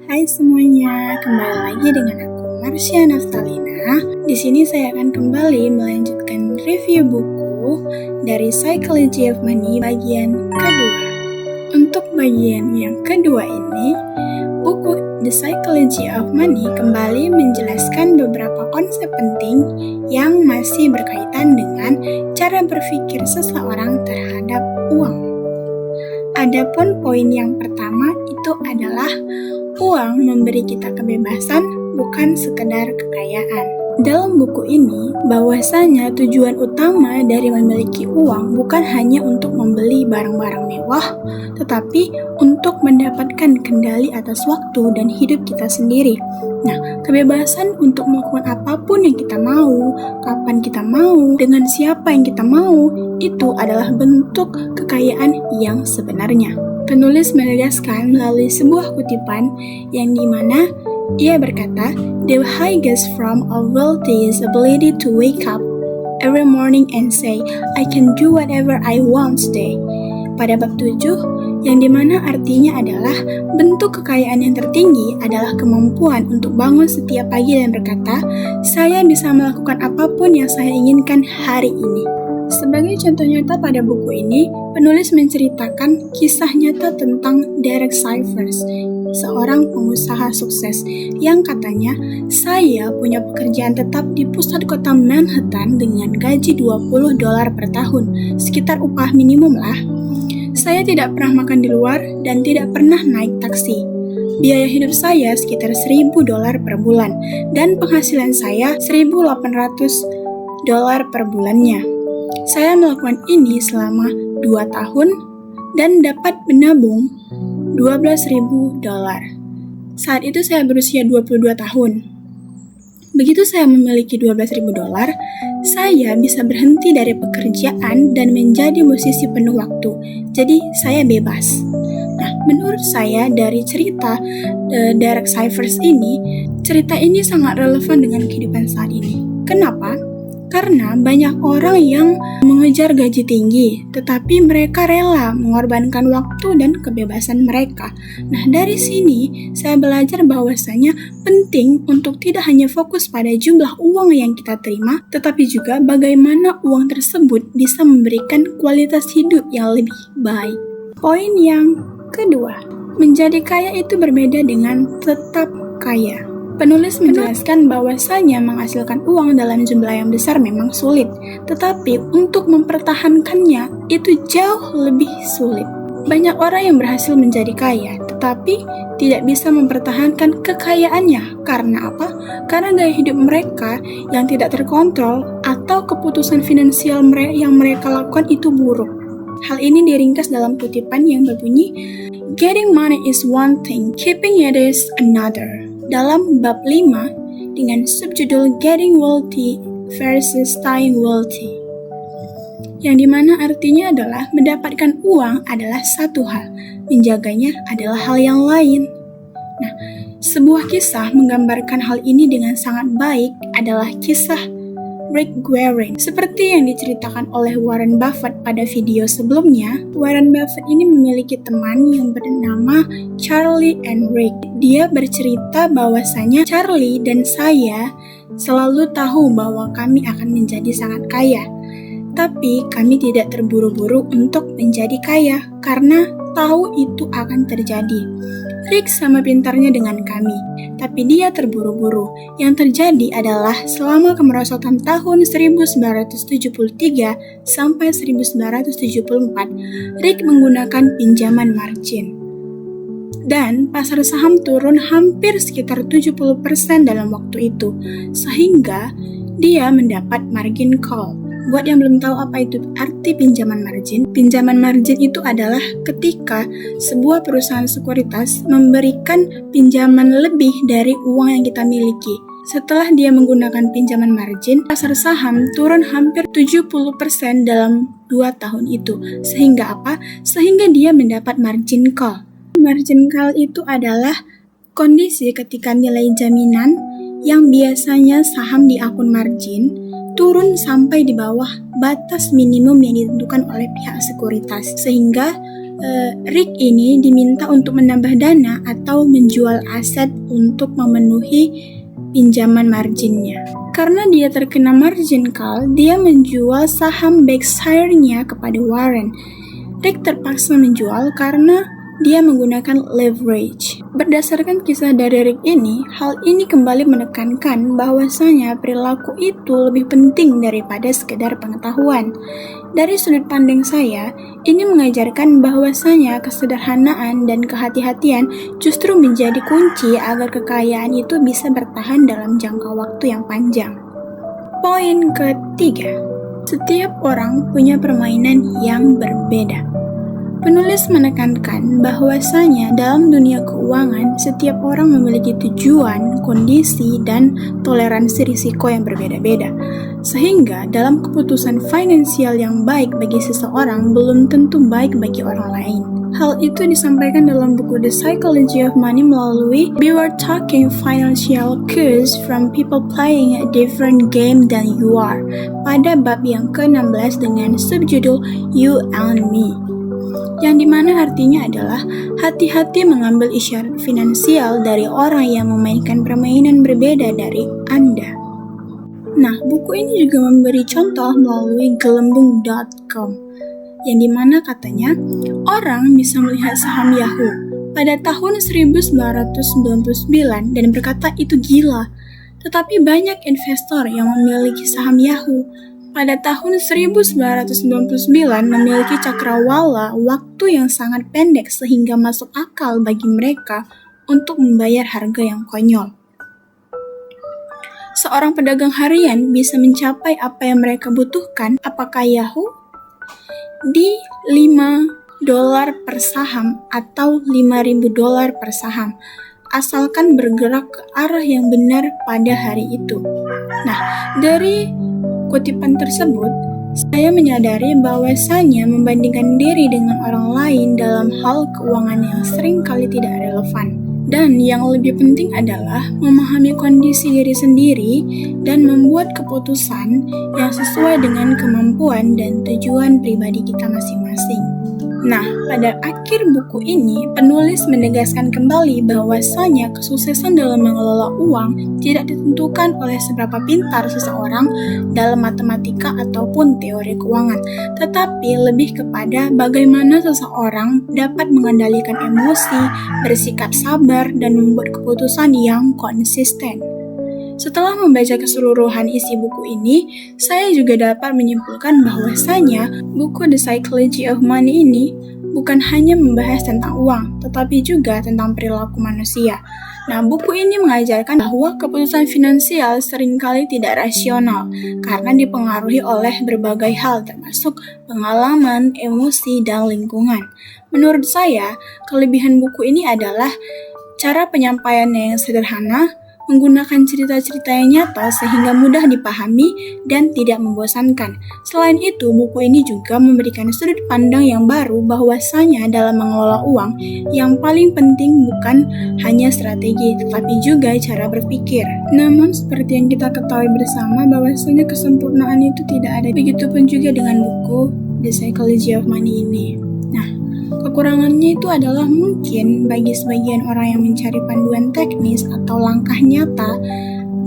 Hai semuanya, kembali lagi dengan aku Marsha Naftalina. Di sini saya akan kembali melanjutkan review buku dari Psychology of Money bagian kedua. Untuk bagian yang kedua ini, buku The Psychology of Money kembali menjelaskan beberapa konsep penting yang masih berkaitan dengan cara berpikir seseorang terhadap uang. Adapun poin yang pertama itu adalah uang memberi kita kebebasan, bukan sekedar kekayaan. Dalam buku ini, bahwasanya tujuan utama dari memiliki uang bukan hanya untuk membeli barang-barang mewah, tetapi untuk mendapatkan kendali atas waktu dan hidup kita sendiri. Nah, kebebasan untuk melakukan apapun yang kita mau, kapan kita mau, dengan siapa yang kita mau, itu adalah bentuk kekayaan yang sebenarnya. Penulis menegaskan melalui sebuah kutipan yang dimana ia berkata, "The highest form of wealth is ability to wake up every morning and say, I can do whatever I want today." Pada bab 7, yang dimana artinya adalah bentuk kekayaan yang tertinggi adalah kemampuan untuk bangun setiap pagi dan berkata, saya bisa melakukan apapun yang saya inginkan hari ini. Sebagai contoh nyata pada buku ini, penulis menceritakan kisah nyata tentang Derek Sivers, seorang pengusaha sukses yang katanya, saya punya pekerjaan tetap di pusat kota Manhattan dengan gaji $20 per tahun, sekitar upah minimum lah. Saya tidak pernah makan di luar dan tidak pernah naik taksi. Biaya hidup saya sekitar $1.000 per bulan dan penghasilan saya $1.800 per bulannya. Saya melakukan ini selama 2 tahun dan dapat menabung $12.000. Saat itu saya berusia 22 tahun. Begitu saya memiliki $12.000, saya bisa berhenti dari pekerjaan dan menjadi musisi penuh waktu. Jadi saya bebas. Nah, menurut saya dari cerita Derek Sivers ini, cerita ini sangat relevan dengan kehidupan saat ini. Kenapa? Karena banyak orang yang mengejar gaji tinggi, tetapi mereka rela mengorbankan waktu dan kebebasan mereka. Nah, dari sini saya belajar bahwasanya penting untuk tidak hanya fokus pada jumlah uang yang kita terima, tetapi juga bagaimana uang tersebut bisa memberikan kualitas hidup yang lebih baik. Poin yang kedua, menjadi kaya itu berbeda dengan tetap kaya. Penulis menjelaskan bahwasanya menghasilkan uang dalam jumlah yang besar memang sulit, tetapi untuk mempertahankannya itu jauh lebih sulit. Banyak orang yang berhasil menjadi kaya, tetapi tidak bisa mempertahankan kekayaannya. Karena apa? Karena gaya hidup mereka yang tidak terkontrol atau keputusan finansial yang mereka lakukan itu buruk. Hal ini diringkas dalam kutipan yang berbunyi, "Getting money is one thing, keeping it is another." Dalam bab 5 dengan subjudul Getting Wealthy versus Staying Wealthy, yang dimana artinya adalah mendapatkan uang adalah satu hal, menjaganya adalah hal yang lain. Nah, sebuah kisah menggambarkan hal ini dengan sangat baik adalah kisah Rick Guerin. Seperti yang diceritakan oleh Warren Buffett pada video sebelumnya, Warren Buffett ini memiliki teman yang bernama Charlie and Rick. Dia bercerita bahwasanya Charlie dan saya selalu tahu bahwa kami akan menjadi sangat kaya. Tapi kami tidak terburu-buru untuk menjadi kaya karena tahu itu akan terjadi. Rick sama pintarnya dengan kami, tapi dia terburu-buru. Yang terjadi adalah selama kemerosotan tahun 1973 sampai 1974, Rick menggunakan pinjaman margin. Dan pasar saham turun hampir sekitar 70% dalam waktu itu, sehingga dia mendapat margin call. Buat yang belum tahu apa itu arti pinjaman margin itu adalah ketika sebuah perusahaan sekuritas memberikan pinjaman lebih dari uang yang kita miliki. Setelah dia menggunakan pinjaman margin, pasar saham turun hampir 70% dalam 2 tahun itu. Sehingga apa? Sehingga dia mendapat margin call. Margin call itu adalah kondisi ketika nilai jaminan yang biasanya saham di akun margin turun sampai di bawah batas minimum yang ditentukan oleh pihak sekuritas, sehingga Rick ini diminta untuk menambah dana atau menjual aset untuk memenuhi pinjaman marginnya. Karena dia terkena margin call, dia menjual saham Berkshire-nya kepada Warren. Rick terpaksa menjual karena dia menggunakan leverage. Berdasarkan kisah dari Rick ini, hal ini kembali menekankan bahwasanya perilaku itu lebih penting daripada sekedar pengetahuan. Dari sudut pandang saya, ini mengajarkan bahwasanya kesederhanaan dan kehati-hatian justru menjadi kunci agar kekayaan itu bisa bertahan dalam jangka waktu yang panjang. Poin ketiga, setiap orang punya permainan yang berbeda. Penulis menekankan bahwasanya dalam dunia keuangan, setiap orang memiliki tujuan, kondisi, dan toleransi risiko yang berbeda-beda. Sehingga dalam keputusan finansial yang baik bagi seseorang belum tentu baik bagi orang lain. Hal itu disampaikan dalam buku The Psychology of Money melalui We Were Talking Financial Cues from People Playing a Different Game Than You Are pada bab yang ke-16 dengan subjudul You and Me. Yang dimana artinya adalah hati-hati mengambil isyarat finansial dari orang yang memainkan permainan berbeda dari Anda. Nah, buku ini juga memberi contoh melalui gelembung.com, yang dimana katanya orang bisa melihat saham Yahoo pada tahun 1999 dan berkata itu gila, tetapi banyak investor yang memiliki saham Yahoo pada tahun 1999 memiliki cakrawala waktu yang sangat pendek sehingga masuk akal bagi mereka untuk membayar harga yang konyol. Seorang pedagang harian bisa mencapai apa yang mereka butuhkan, apakah Yahoo? Di $5 per saham atau $5.000 per saham, asalkan bergerak ke arah yang benar pada hari itu. Nah, dari kutipan tersebut, saya menyadari bahwasanya membandingkan diri dengan orang lain dalam hal keuangan yang seringkali tidak relevan. Dan yang lebih penting adalah memahami kondisi diri sendiri dan membuat keputusan yang sesuai dengan kemampuan dan tujuan pribadi kita masing-masing. Nah, pada akhir buku ini, penulis menegaskan kembali bahwasanya kesuksesan dalam mengelola uang tidak ditentukan oleh seberapa pintar seseorang dalam matematika ataupun teori keuangan, tetapi lebih kepada bagaimana seseorang dapat mengendalikan emosi, bersikap sabar, dan membuat keputusan yang konsisten. Setelah membaca keseluruhan isi buku ini, saya juga dapat menyimpulkan bahwasanya buku The Psychology of Money ini bukan hanya membahas tentang uang, tetapi juga tentang perilaku manusia. Nah, buku ini mengajarkan bahwa keputusan finansial seringkali tidak rasional karena dipengaruhi oleh berbagai hal termasuk pengalaman, emosi, dan lingkungan. Menurut saya, kelebihan buku ini adalah cara penyampaiannya yang sederhana, menggunakan cerita-cerita yang nyata sehingga mudah dipahami dan tidak membosankan. Selain itu, buku ini juga memberikan sudut pandang yang baru bahwasanya dalam mengelola uang, yang paling penting bukan hanya strategi, tetapi juga cara berpikir. Namun, seperti yang kita ketahui bersama bahwasanya kesempurnaan itu tidak ada. Begitupun juga dengan buku The Psychology of Money ini. Nah, kekurangannya itu adalah mungkin bagi sebagian orang yang mencari panduan teknis atau langkah nyata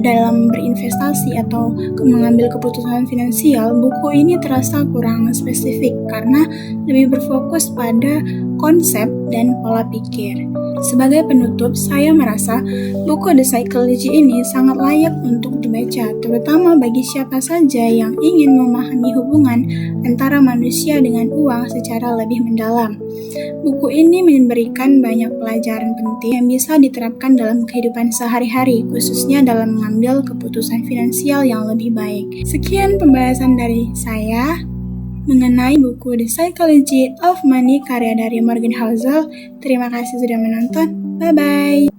dalam berinvestasi atau mengambil keputusan finansial, buku ini terasa kurang spesifik karena lebih berfokus pada konsep dan pola pikir. Sebagai penutup, saya merasa buku The Psychology ini sangat layak untuk dibaca, terutama bagi siapa saja yang ingin memahami hubungan antara manusia dengan uang secara lebih mendalam. Buku ini memberikan banyak pelajaran penting yang bisa diterapkan dalam kehidupan sehari-hari, khususnya dalam mengambil keputusan finansial yang lebih baik. Sekian pembahasan dari saya mengenai buku The Psychology of Money karya dari Morgan Housel. Terima kasih sudah menonton. Bye-bye.